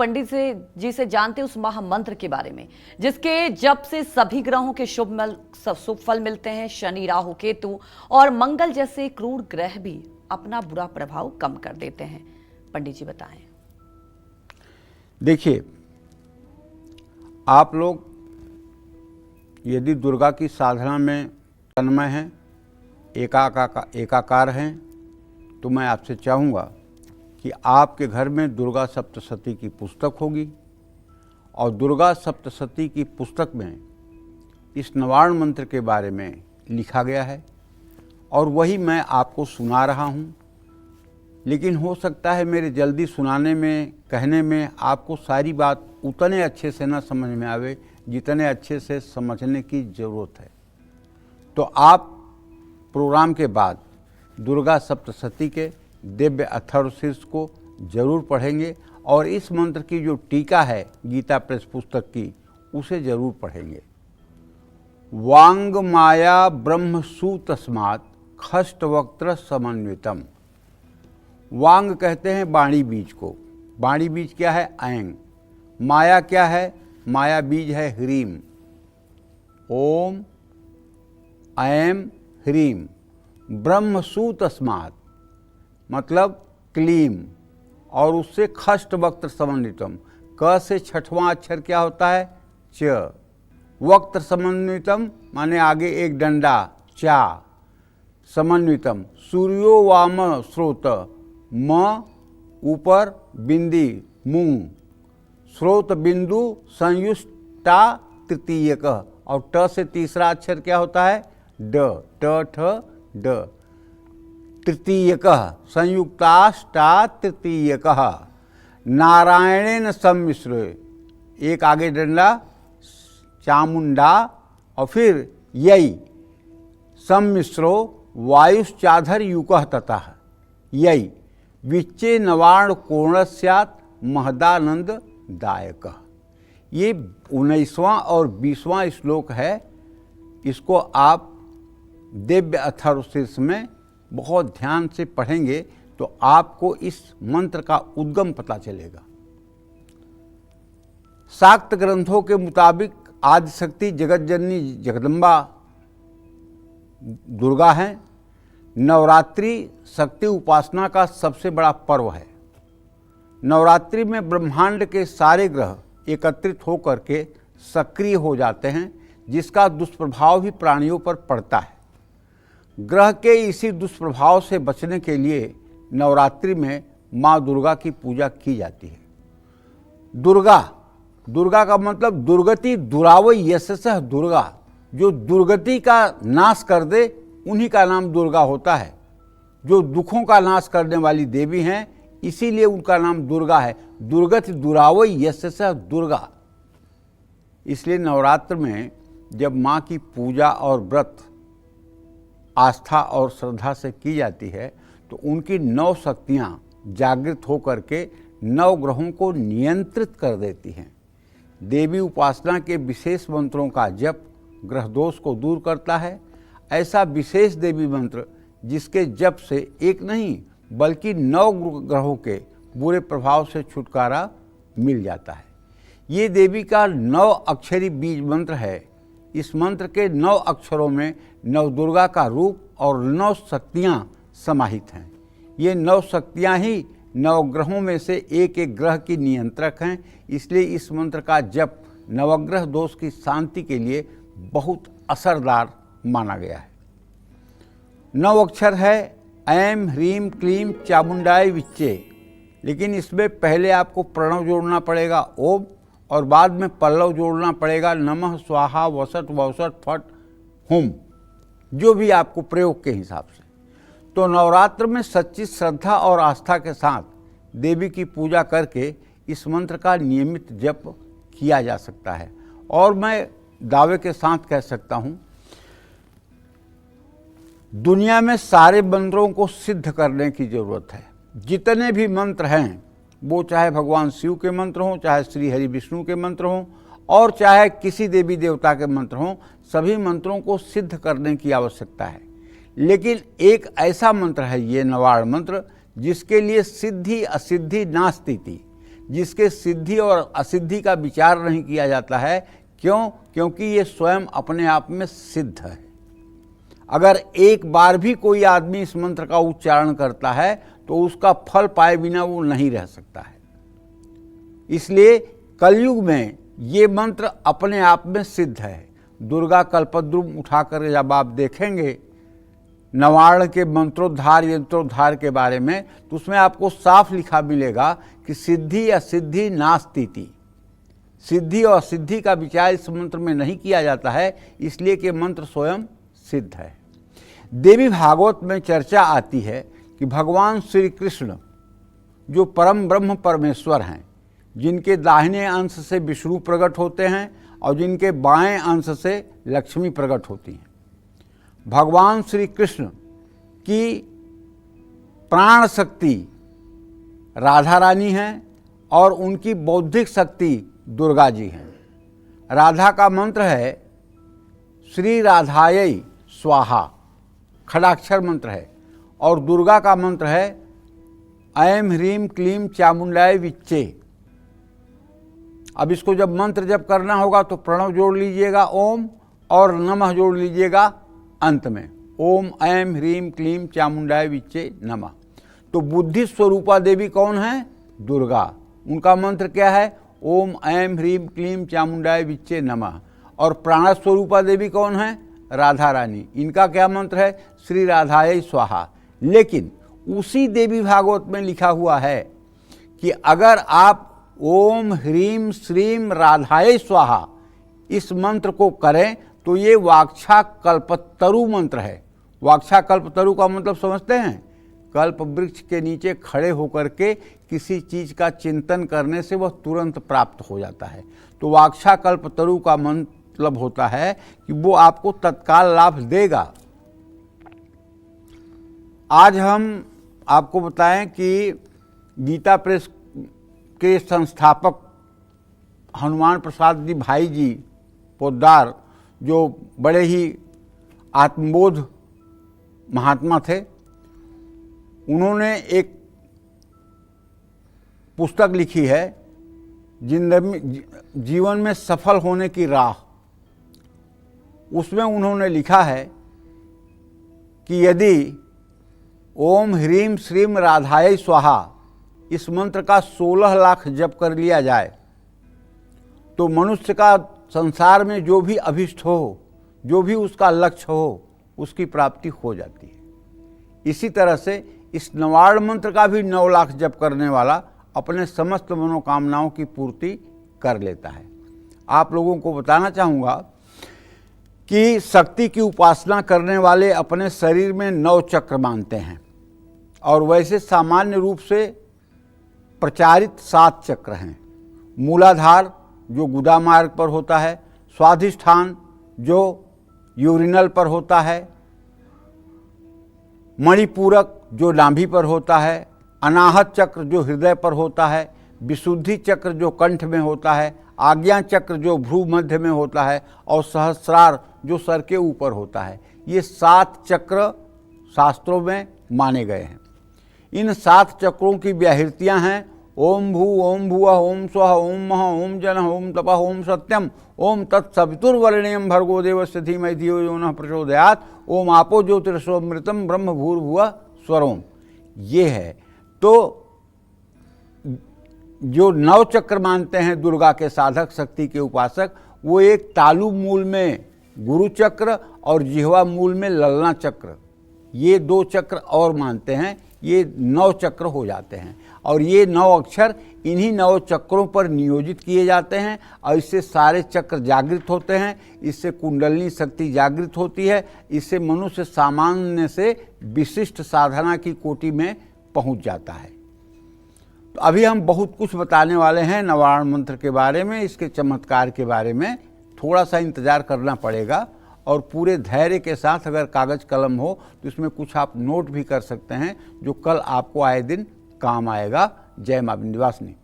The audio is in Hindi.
पंडित जी से जानते उस महामंत्र के बारे में जिसके जप से सभी ग्रहों के शुभ फल मिलते हैं। शनि, राहु, केतु और मंगल जैसे क्रूर ग्रह भी अपना बुरा प्रभाव कम कर देते हैं। पंडित जी बताएं। देखिए, आप लोग यदि दुर्गा की साधना में तन्मय हैं, एकाकार हैं, तो मैं आपसे चाहूँगा कि आपके घर में दुर्गा सप्तशती की पुस्तक होगी और दुर्गा सप्तशती की पुस्तक में इस नवार्ण मंत्र के बारे में लिखा गया है और वही मैं आपको सुना रहा हूँ। लेकिन हो सकता है मेरे जल्दी सुनाने में, कहने में आपको सारी बात उतने अच्छे से न समझ में आवे जितने अच्छे से समझने की ज़रूरत है। तो आप प्रोग्राम के बाद दुर्गा सप्तशती के दिव्य अथर्वशीर्ष को जरूर पढ़ेंगे और इस मंत्र की जो टीका है गीता प्रेस पुस्तक की, उसे जरूर पढ़ेंगे। वांग माया ब्रह्म सुतस्मात् खष्टवक्त्र समन्वितम। वांग कहते हैं वाणी बीज को। वाणी बीज क्या है? ऐंग। माया क्या है? माया बीज है ह्रीम। ओम ऐम ह्रीम। ब्रह्म सुतस्मात् मतलब क्लीम और उससे खष्ट वक्त्र समन्वितम। क से छठवां अक्षर क्या होता है? च। वक्त्र समन्वितम माने आगे एक डंडा, चा। समन्वितम सूर्यो वाम स्रोत, म ऊपर बिंदी, मूंग। स्रोत बिंदु संयुष्टा तृतीयक और ट से तीसरा अक्षर क्या होता है? ड। ट ठ ड। तृतीयक संयुक्ताष्टा तृतीयक। नारायणेन सम्मिश्र, एक आगे डंडा, चामुंडा और फिर यई। सम्मिश्रो वायुश्चाधर युकः ततः यई। विच्चे नवार्ण कोण स्यात् महदानंद दायक। ये 19वां और 20वां श्लोक है। इसको आप दिव्य अथर्वशीर्ष में बहुत ध्यान से पढ़ेंगे तो आपको इस मंत्र का उद्गम पता चलेगा। शाक्त ग्रंथों के मुताबिक आदिशक्ति जगतजननी जगदम्बा दुर्गा हैं। नवरात्रि शक्ति उपासना का सबसे बड़ा पर्व है। नवरात्रि में ब्रह्मांड के सारे ग्रह एकत्रित होकर के सक्रिय हो जाते हैं, जिसका दुष्प्रभाव भी प्राणियों पर पड़ता है। ग्रह के इसी दुष्प्रभाव से बचने के लिए नवरात्रि में माँ दुर्गा की पूजा की जाती है। दुर्गा का मतलब दुर्गति दुरावई यशसः दुर्गा। जो दुर्गति का नाश कर दे उन्हीं का नाम दुर्गा होता है। जो दुखों का नाश करने वाली देवी हैं, इसीलिए उनका नाम दुर्गा है। दुर्गति दुरावई यशसः दुर्गा। इसलिए नवरात्र में जब माँ की पूजा और व्रत आस्था और श्रद्धा से की जाती है तो उनकी 9 शक्तियाँ जागृत होकर के 9 ग्रहों को नियंत्रित कर देती हैं। देवी उपासना के विशेष मंत्रों का जप ग्रह दोष को दूर करता है। ऐसा विशेष देवी मंत्र जिसके जप से एक नहीं बल्कि 9 ग्रहों के बुरे प्रभाव से छुटकारा मिल जाता है। ये देवी का 9 अक्षरी बीज मंत्र है। इस मंत्र के 9 अक्षरों में नवदुर्गा का रूप और 9 शक्तियाँ समाहित हैं। ये 9 शक्तियाँ ही 9 ग्रहों में से एक एक ग्रह की नियंत्रक हैं। इसलिए इस मंत्र का जप नवग्रह दोष की शांति के लिए बहुत असरदार माना गया है। 9 अक्षर है ऐम ह्रीम क्लीम चामुंडाय विच्चे। लेकिन इसमें पहले आपको प्रणव जोड़ना पड़ेगा ओम और बाद में पल्लव जोड़ना पड़ेगा नमः स्वाहा वसट वसट फट हुम, जो भी आपको प्रयोग के हिसाब से। तो नवरात्र में सच्ची श्रद्धा और आस्था के साथ देवी की पूजा करके इस मंत्र का नियमित जप किया जा सकता है। और मैं दावे के साथ कह सकता हूँ, दुनिया में सारे मंत्रों को सिद्ध करने की जरूरत है। जितने भी मंत्र हैं, वो चाहे भगवान शिव के मंत्र हों, चाहे श्री हरि विष्णु के मंत्र हों और चाहे किसी देवी देवता के मंत्र हों, सभी मंत्रों को सिद्ध करने की आवश्यकता है। लेकिन एक ऐसा मंत्र है ये नवार्ण मंत्र जिसके लिए सिद्धि असिद्धि नास्ति। जिसके सिद्धि और असिद्धि का विचार नहीं किया जाता है। क्यों? क्योंकि ये स्वयं अपने आप में सिद्ध है। अगर एक बार भी कोई आदमी इस मंत्र का उच्चारण करता है तो उसका फल पाए बिना वो नहीं रह सकता है। इसलिए कलयुग में ये मंत्र अपने आप में सिद्ध है। दुर्गा कल्पद्रुम उठाकर जब आप देखेंगे नवार्ण के मंत्रोद्धार यंत्रोद्धार के बारे में, तो उसमें आपको साफ लिखा मिलेगा कि सिद्धि असिद्धि नास्तीति। सिद्धि और सिद्धि का विचार इस मंत्र में नहीं किया जाता है, इसलिए कि मंत्र स्वयं सिद्ध है। देवी भागवत में चर्चा आती है कि भगवान श्री कृष्ण जो परम ब्रह्म परमेश्वर हैं, जिनके दाहिने अंश से विष्णु प्रकट होते हैं और जिनके बाएं अंश से लक्ष्मी प्रकट होती हैं, भगवान श्री कृष्ण की प्राण शक्ति राधा रानी हैं और उनकी बौद्धिक शक्ति दुर्गा जी हैं। राधा का मंत्र है श्री राधायै स्वाहा, खड़ाक्षर मंत्र है, और दुर्गा का मंत्र है ऐं ह्रीं क्लीं चामुंडाय विच्चे। अब इसको जब मंत्र जब करना होगा तो प्रणव जोड़ लीजिएगा ओम, और नमः जोड़ लीजिएगा अंत में, ओम ऐं ह्रीं क्लीं चामुंडाय विच्चे नमः। तो बुद्धि स्वरूपा देवी कौन है? दुर्गा। उनका मंत्र क्या है? ओम ऐं ह्रीं क्लीं चामुंडाय विच्चे नमः। और प्राण स्वरूपा देवी कौन है? राधा रानी। इनका क्या मंत्र है? श्री राधायै स्वाहा। लेकिन उसी देवी भागवत में लिखा हुआ है कि अगर आप ओम ह्रीं श्रीं राधायै स्वाहा इस मंत्र को करें तो ये वाक्षा कल्पतरु मंत्र है। वाक्षा कल्पतरु का मतलब समझते हैं? कल्प वृक्ष के नीचे खड़े होकर के किसी चीज का चिंतन करने से वह तुरंत प्राप्त हो जाता है। तो वाक्षा कल्पतरु का मतलब होता है कि वो आपको तत्काल लाभ देगा। आज हम आपको बताएं कि गीता प्रेस के संस्थापक हनुमान प्रसाद जी भाई जी पोद्दार, जो बड़े ही आत्मबोध महात्मा थे, उन्होंने एक पुस्तक लिखी है जीवन में सफल होने की राह। उसमें उन्होंने लिखा है कि यदि ओम ह्रीं श्रीं राधायै स्वाहा इस मंत्र का 16 लाख जप कर लिया जाए तो मनुष्य का संसार में जो भी अभिष्ट हो, जो भी उसका लक्ष्य हो, उसकी प्राप्ति हो जाती है। इसी तरह से इस नवार्ण मंत्र का भी 9 लाख जप करने वाला अपने समस्त मनोकामनाओं की पूर्ति कर लेता है। आप लोगों को बताना चाहूँगा कि शक्ति की उपासना करने वाले अपने शरीर में 9 चक्र मानते हैं, और वैसे सामान्य रूप से प्रचारित 7 चक्र हैं। मूलाधार जो गुदा मार्ग पर होता है, स्वाधिष्ठान जो यूरिनल पर होता है, मणिपूरक जो नाभि पर होता है, अनाहत चक्र जो हृदय पर होता है, विशुद्धि चक्र जो कंठ में होता है, आज्ञा चक्र जो भ्रू मध्य में होता है, और सहस्रार जो सर के ऊपर होता है। ये 7 चक्र शास्त्रों में माने गए हैं। इन 7 चक्रों की व्याहृतियाँ हैं ओम भू ओम भुवः ओम स्वः ओम मः ओम जनः ओम तपः ओम सत्यम ओम तत्सवितुर्वरेण्यं भर्गो देवस्य धीमहि धियो यो नः प्रचोदयात् ओम आपो ज्योतिरसोमृतं ब्रह्म भूर्भुवः स्वरोम। ये है। तो जो 9 चक्र मानते हैं दुर्गा के साधक, शक्ति के उपासक, वो एक तालु मूल में गुरु चक्र और जिह्वा मूल में ललना चक्र, ये 2 चक्र और मानते हैं। ये 9 चक्र हो जाते हैं, और ये 9 अक्षर इन्हीं 9 चक्रों पर नियोजित किए जाते हैं, और इससे सारे चक्र जागृत होते हैं। इससे कुंडलिनी शक्ति जागृत होती है। इससे मनुष्य सामान्य से विशिष्ट साधना की कोटि में पहुंच जाता है। तो अभी हम बहुत कुछ बताने वाले हैं नवार्ण मंत्र के बारे में, इसके चमत्कार के बारे में। थोड़ा सा इंतज़ार करना पड़ेगा, और पूरे धैर्य के साथ अगर कागज़ कलम हो तो इसमें कुछ आप नोट भी कर सकते हैं, जो कल आपको आए दिन काम आएगा। जय मां विंध्यवासिनी।